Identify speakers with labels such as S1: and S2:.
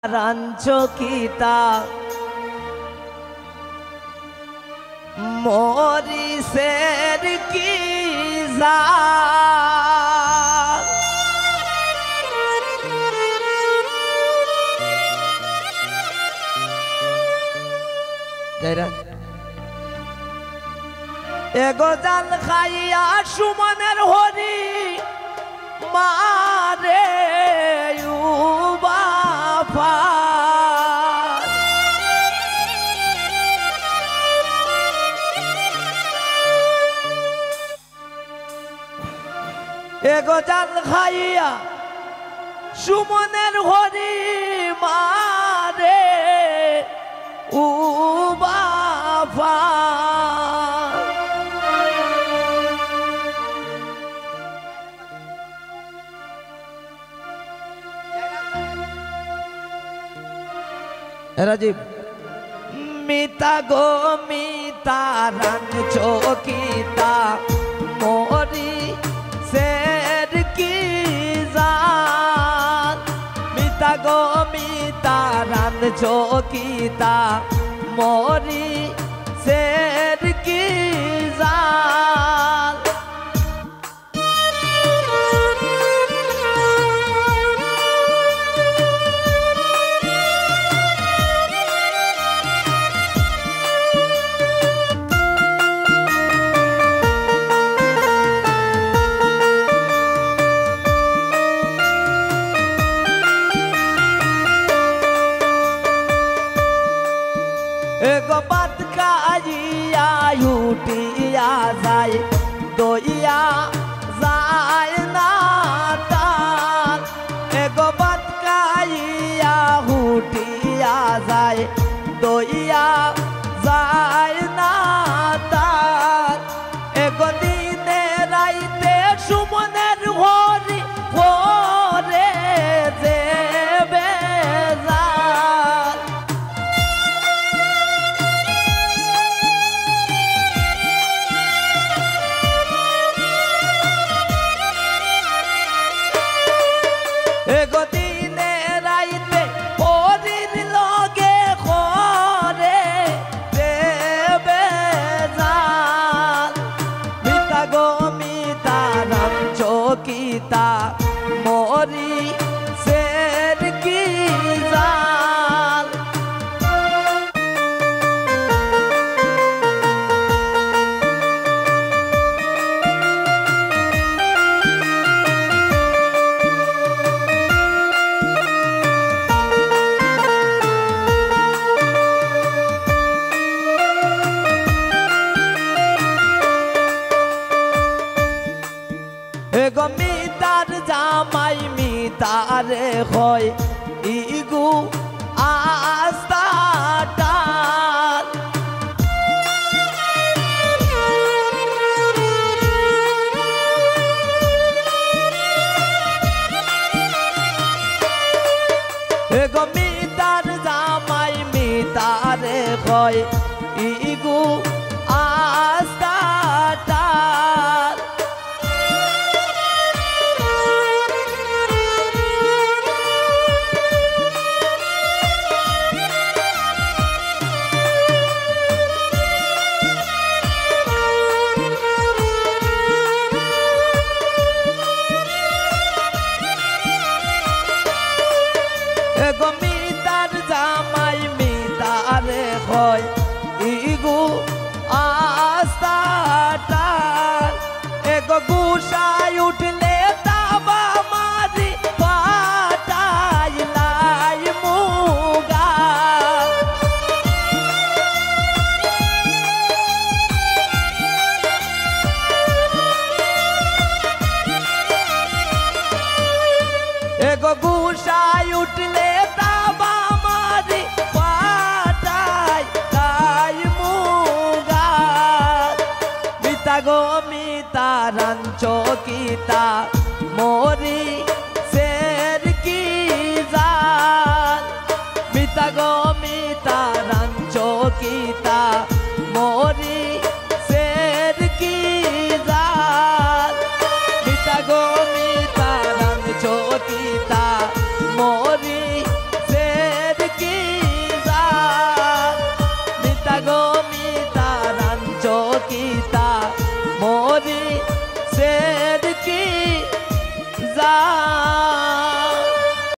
S1: রাঞ্চকিতা মরিসের কি জাত এগো জাল খাইয়া সুমনের হরি মারে বাপা এগো জাল খাইয়া সুমনের হরি মারে বাপা राजीव मिता गो मिता रांचकिता मोरी शेर की जान मिता गो मिता रांचकिता मोरी शेर की जान एगो बात काजिया उठिया जाए दोइया जाए ना तान एगो बात काजिया उठिया जाए दोइया जाए ना तान एगो दिने राइते सुमনের হরি করে দেবে एगो दिने राइते हरिर लगे घरे देवे जान मिता गो मिता रांचकिता मोरी शेर की जान एगो मितार जामाई मितारे होय इगु आस्था टाल एगो मितार जामाई मितारे होय इगु आस्था टाल एगो मितार जामाई मितारे होय इगु आस्था टाल एगो गुसाई उठले ताबा मारी पाटाई लाई मुगा एगो गुसाई उठले ताबा मारी पाटाई लाई मुगा मिता गो मिता रांचकिता मोरी शेर की जान मिता गो मिता रांचकिता मोरी शेर की जान मिता गो मिता रांचकिता मोरी से मोरी शेर की